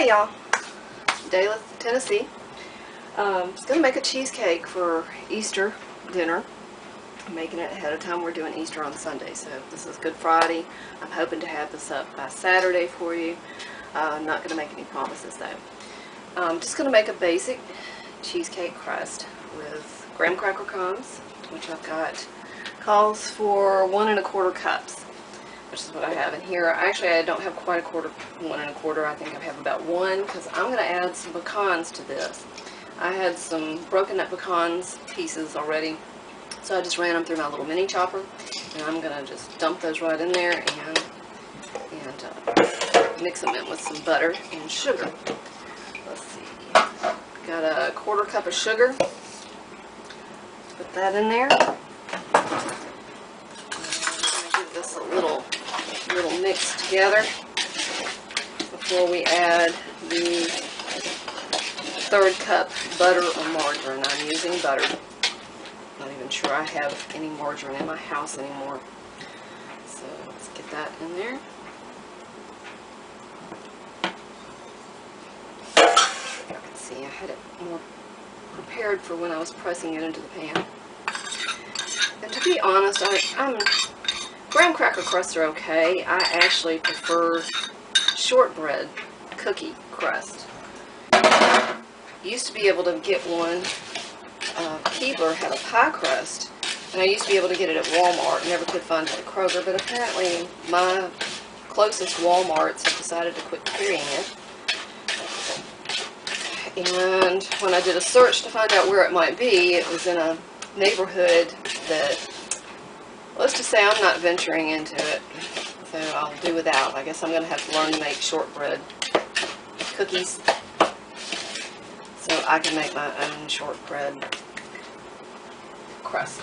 Hey y'all, Dallas, Tennessee. Just gonna make a cheesecake for Easter dinner. I'm making it ahead of time. We're doing Easter on Sunday, so this is Good Friday. I'm hoping to have this up by Saturday for you. I'm not gonna make any promises though. I'm just gonna make a basic cheesecake crust with graham cracker crumbs, which I've got calls for 1 1/4 cups. Which is what I have in here. Actually, I don't have quite 1 1/4. I think I have about 1 because I'm going to add some pecans to this. I had some broken up pecans pieces already, so I just ran them through my little mini chopper, and I'm going to just dump those right in there and mix them in with some butter and sugar. Let's see. Got a 1/4 cup of sugar. Put that in there. This a little mix together before we add the 1/3 cup butter or margarine. I'm using butter. Not even sure I have any margarine in my house anymore. So let's get that in there. You can see I had it more prepared for when I was pressing it into the pan. And to be honest, graham cracker crusts are okay. I actually prefer shortbread cookie crust. Used to be able to get one. Keebler had a pie crust, and I used to be able to get it at Walmart. Never could find it at Kroger, but apparently my closest Walmarts have decided to quit carrying it. And when I did a search to find out where it might be, it was in a neighborhood that, let's just say I'm not venturing into it, so I'll do without. I guess I'm going to have to learn to make shortbread cookies so I can make my own shortbread crust.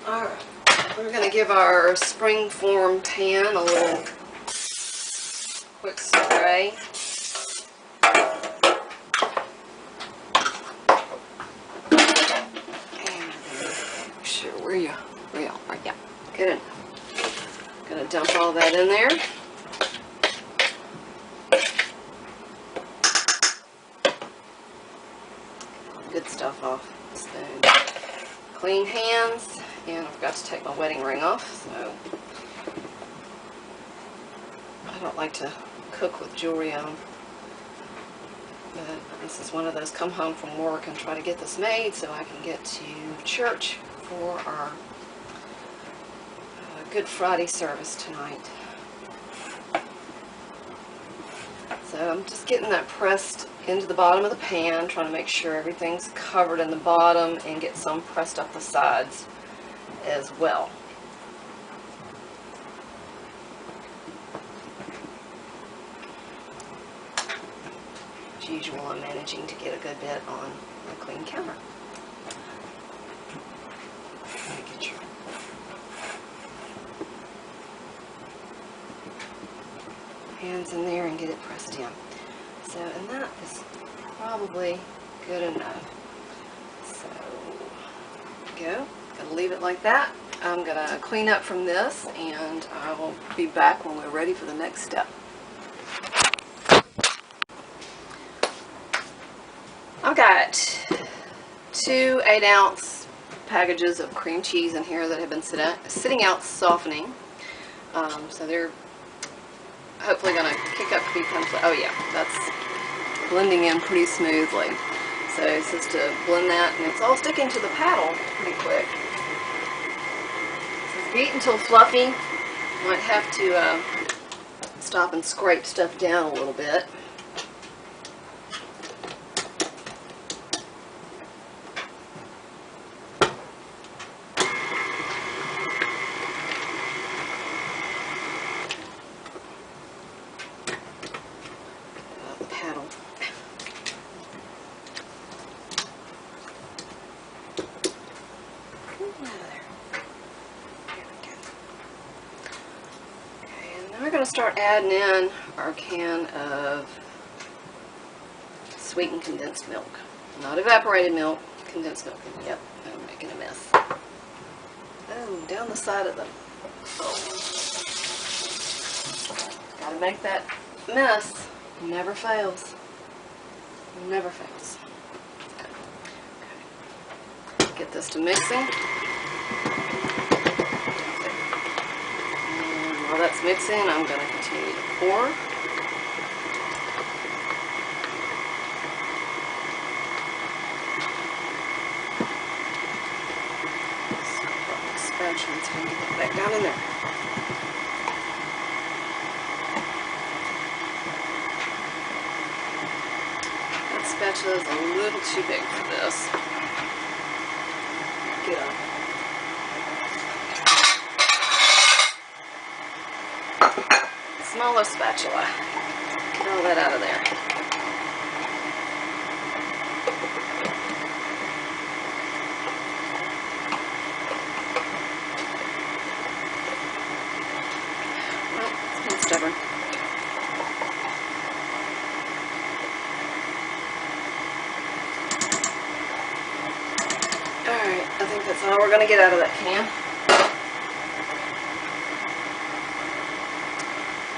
Alright, we're going to give our springform pan a little quick spray. Yeah, good enough. Gonna dump all that in there. Good stuff off the spoon. Clean hands, and I forgot to take my wedding ring off, so I don't like to cook with jewelry on. But this is one of those come home from work and try to get this made so I can get to church for our Good Friday service tonight. So I'm just getting that pressed into the bottom of the pan, trying to make sure everything's covered in the bottom and get some pressed up the sides as well. As usual, I'm managing to get a good bit on a clean counter. Get your hands in there and get it pressed in. So, and that is probably good enough. So, there we go. Gonna leave it like that. I'm gonna clean up from this, and I will be back when we're ready for the next step. I've got 2 8-ounce packages of cream cheese in here that have been sitting out softening. So they're hopefully going to kick up, become, oh yeah, that's blending in pretty smoothly. So it's just to blend that, and it's all sticking to the paddle pretty quick. So beat until fluffy. Might have to stop and scrape stuff down a little bit. We're going to start adding in our can of sweetened condensed milk. Not evaporated milk, condensed milk. Yep, I'm making a mess. Oh, down the side of the... Oh. Gotta make that mess Never fails. Never fails. Okay. Get this to mixing. And while that's mixing, I'm going to continue to pour. Spatula, it's going to get it back down in there. Spatula is a little too big for this. Get a smaller spatula. Get all that out of there. Well, it's been stubborn. Alright, I think that's all we're going to get out of that can.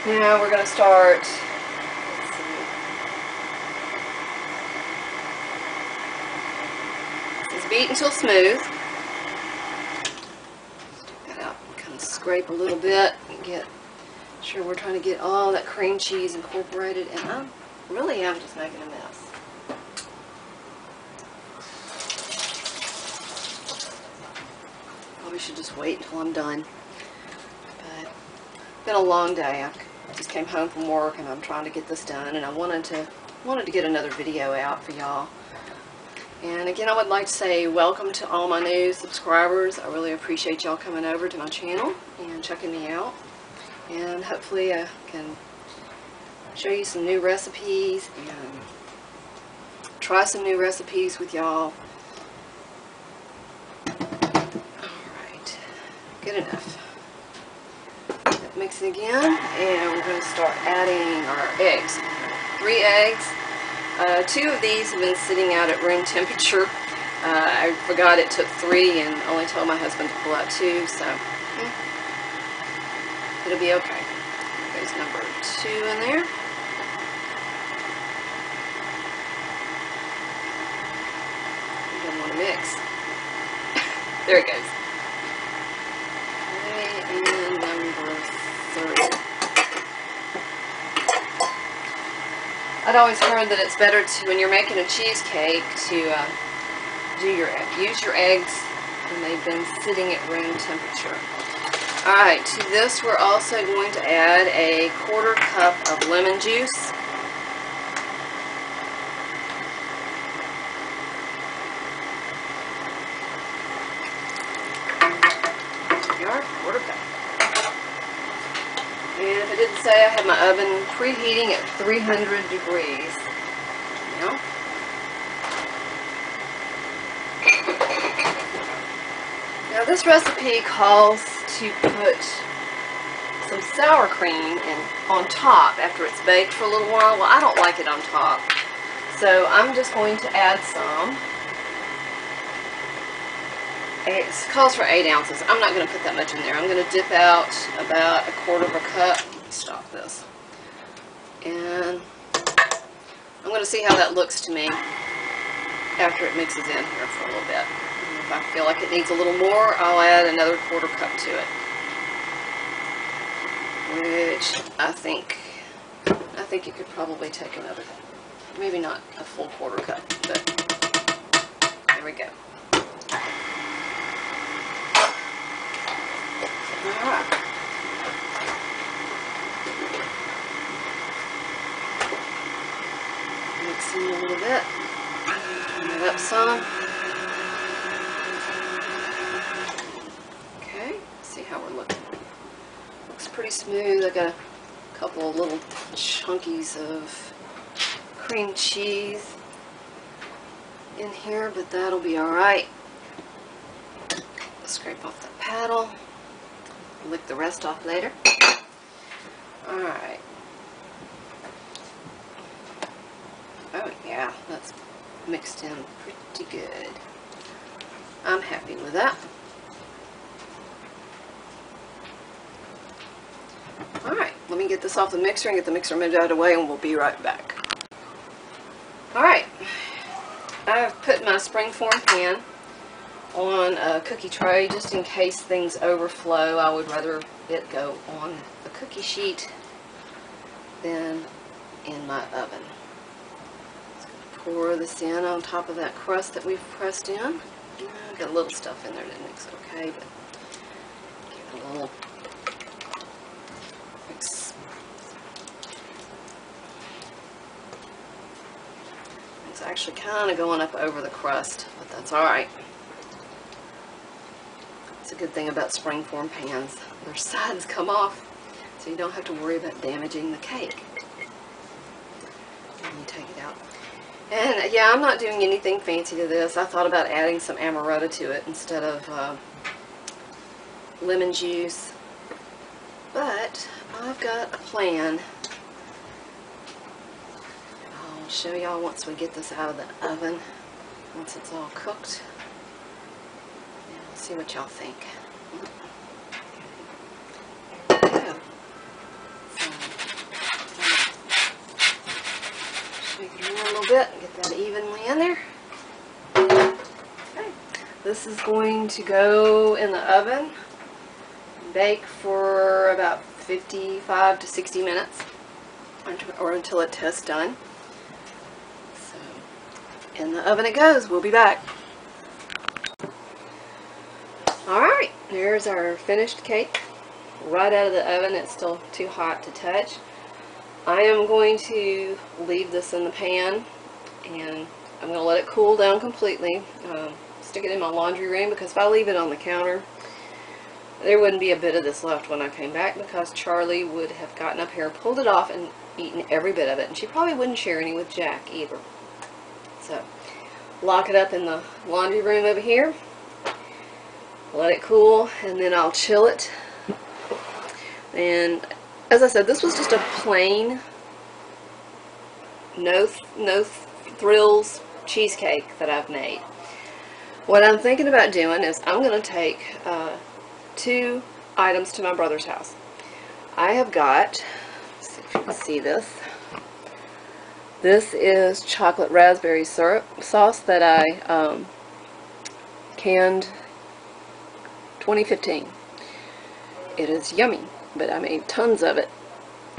Now we're going to start, let's see, this is beat until smooth. Take that out and kind of scrape a little bit and get sure we're trying to get all that cream cheese incorporated, and I really am just making a mess. Probably should just wait until I'm done. But it's been a long day. I just came home from work and I'm trying to get this done, and I wanted to get another video out for y'all. And again, I would like to say welcome to all my new subscribers. I really appreciate y'all coming over to my channel and checking me out. And hopefully I can show you some new recipes and try some new recipes with y'all. Alright, good enough. Mix it again, and we're going to start adding our eggs. 3 eggs. 2 of these have been sitting out at room temperature. I forgot it took 3 and only told my husband to pull out 2, so it'll be okay. There's number 2 in there. You don't want to mix. There it goes. Okay, and number 3. I'd always heard that it's better to, when you're making a cheesecake, to use your eggs when they've been sitting at room temperature. Alright, to this we're also going to add a 1/4 cup of lemon juice. There you are, 1/4 cup. And if I didn't say, I have my oven preheating at 300 degrees. Now, this recipe calls to put some sour cream on top after it's baked for a little while. Well, I don't like it on top, so I'm just going to add some. It calls for 8 ounces. I'm not going to put that much in there. I'm going to dip out about 1/4 cup. Stop this. And I'm going to see how that looks to me after it mixes in here for a little bit. And if I feel like it needs a little more, I'll add another 1/4 cup to it. Which I think you could probably take another, maybe not a full 1/4 cup, but there we go. Alright. Mix in a little bit. Turn it up some. Okay, see how we're looking. Looks pretty smooth. I got a couple of little chunkies of cream cheese in here, but that'll be alright. Scrape off the paddle. Lick the rest off later. Alright. Oh yeah, that's mixed in pretty good. I'm happy with that. Alright, let me me get this off the mixer and get the mixer moved out of the way, and we'll be right back. Alright, I've put my springform pan on a cookie tray just in case things overflow. I would rather it go on the cookie sheet than in my oven. Just going to pour this in on top of that crust that we've pressed in. Got a little stuff in there that makes it okay, but give it a little mix. It's actually kind of going up over the crust, but that's alright. It's a good thing about springform pans. Their sides come off, so you don't have to worry about damaging the cake when you take it out. And yeah, I'm not doing anything fancy to this. I thought about adding some amaretto to it instead of lemon juice, but I've got a plan. I'll show y'all once we get this out of the oven, once it's all cooked. And we'll see what y'all think. Shake it around a little bit and get that evenly in there. Okay. This is going to go in the oven, bake for about 55 to 60 minutes, or until it tests done. So, in the oven it goes. We'll be back. Alright, here's our finished cake. Right out of the oven. It's still too hot to touch. I am going to leave this in the pan, and I'm going to let it cool down completely. Stick it in my laundry room, because if I leave it on the counter, there wouldn't be a bit of this left when I came back, because Charlie would have gotten up here, pulled it off, and eaten every bit of it. And she probably wouldn't share any with Jack either. So, lock it up in the laundry room over here. Let it cool, and then I'll chill it. And as I said, this was just a plain, no thrills cheesecake that I've made. What I'm thinking about doing is I'm going to take 2 items to my brother's house. I have got, let's see if you can see this. This is chocolate raspberry syrup sauce that I canned 2015. It is yummy, but I made tons of it,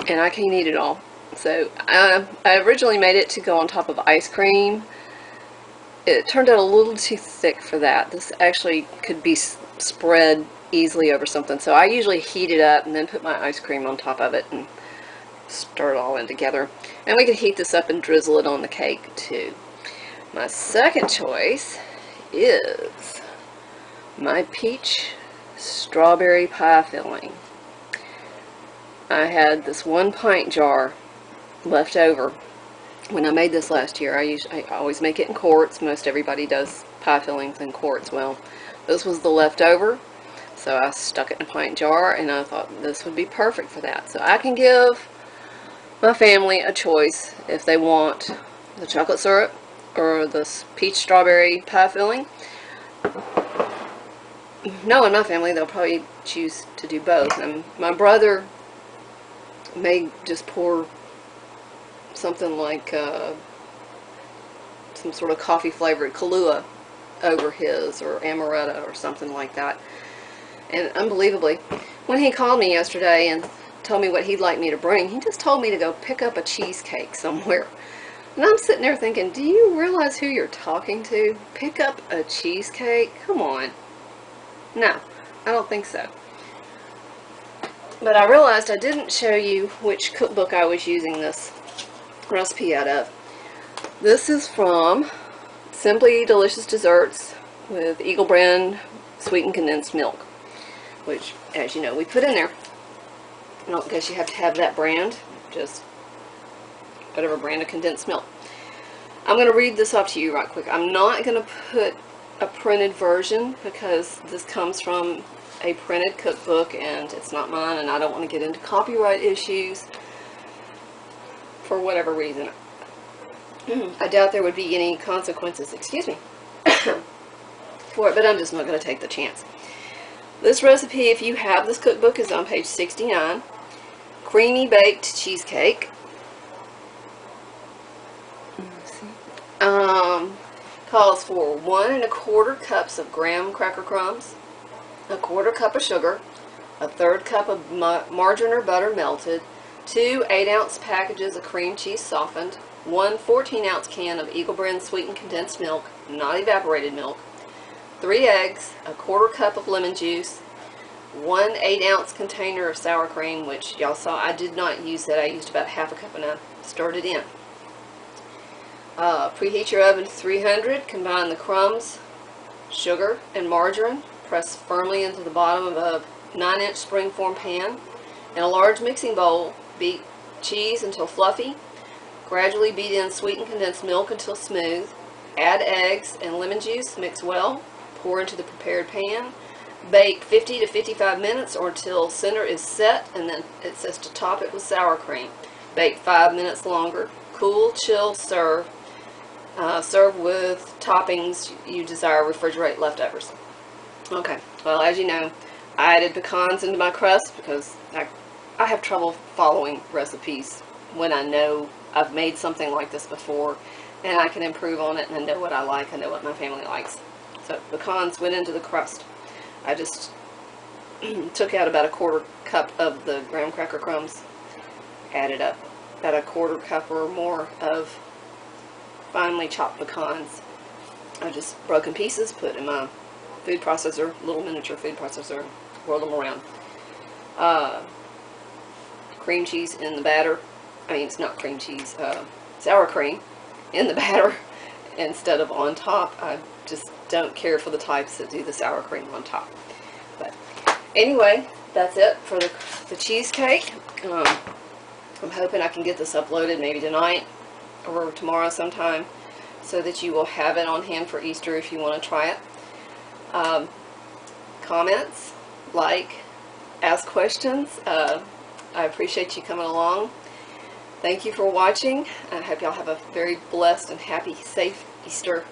and I can't eat it all. So I originally made it to go on top of ice cream. It turned out a little too thick for that. This actually could be spread easily over something. So I usually heat it up and then put my ice cream on top of it and stir it all in together. And we could heat this up and drizzle it on the cake too. My second choice is my peach strawberry pie filling. I had this 1 pint jar left over when I made this last year. I always make it in quarts. Most everybody does pie fillings in quarts. Well, this was the leftover, so I stuck it in a pint jar, and I thought this would be perfect for that. So I can give my family a choice if they want the chocolate syrup or this peach strawberry pie filling. Knowing my family, they'll probably choose to do both. And my brother may just pour something like some sort of coffee flavored Kahlua over his, or amaretto or something like that. And unbelievably, when he called me yesterday and told me what he'd like me to bring, he just told me to go pick up a cheesecake somewhere. And I'm sitting there thinking, do you realize who you're talking to? Pick up a cheesecake? Come on. No, I don't think so. But I realized I didn't show you which cookbook I was using this recipe out of. This is from Simply Delicious Desserts with Eagle Brand Sweetened Condensed Milk, which, as you know, we put in there. I don't guess you have to have that brand, just whatever brand of condensed milk. I'm going to read this off to you right quick. I'm not going to put a printed version because this comes from a printed cookbook and it's not mine, and I don't want to get into copyright issues for whatever reason. I doubt there would be any consequences, excuse me, for it, but I'm just not going to take the chance. This recipe, if you have this cookbook, is on page 69. creamy baked cheesecake. Calls for 1 1/4 cups of graham cracker crumbs, 1/4 cup of sugar, 1/3 cup of margarine or butter melted, 2 8-ounce packages of cream cheese softened, 1 14-ounce can of Eagle Brand sweetened condensed milk, not evaporated milk, 3 eggs, 1/4 cup of lemon juice, 1 8-ounce container of sour cream, which y'all saw I did not use that. I used about 1/2 cup and I stirred it in. Preheat your oven to 300. Combine the crumbs, sugar, and margarine. Press firmly into the bottom of a 9-inch springform pan. In a large mixing bowl, beat cheese until fluffy. Gradually beat in sweetened condensed milk until smooth. Add eggs and lemon juice. Mix well. Pour into the prepared pan. Bake 50 to 55 minutes or until center is set, and then it says to top it with sour cream. Bake 5 minutes longer. Cool, chill, serve. Serve with toppings you desire. Refrigerate leftovers. Okay, well, as you know, I added pecans into my crust because I have trouble following recipes when I know I've made something like this before and I can improve on it and I know what I like, I know what my family likes. So pecans went into the crust. I just took out about 1/4 cup of the graham cracker crumbs, added up about 1/4 cup or more of finely chopped pecans. I just broke in pieces, put in my food processor, little miniature food processor, whirled them around. Cream cheese in the batter. I mean, it's not cream cheese, sour cream in the batter instead of on top. I just don't care for the types that do the sour cream on top. But anyway, that's it for the cheesecake. I'm hoping I can get this uploaded maybe tonight or tomorrow sometime so that you will have it on hand for Easter if you want to try it. Comments, like, ask questions. I appreciate you coming along. Thank you for watching. I hope y'all have a very blessed and happy, safe Easter.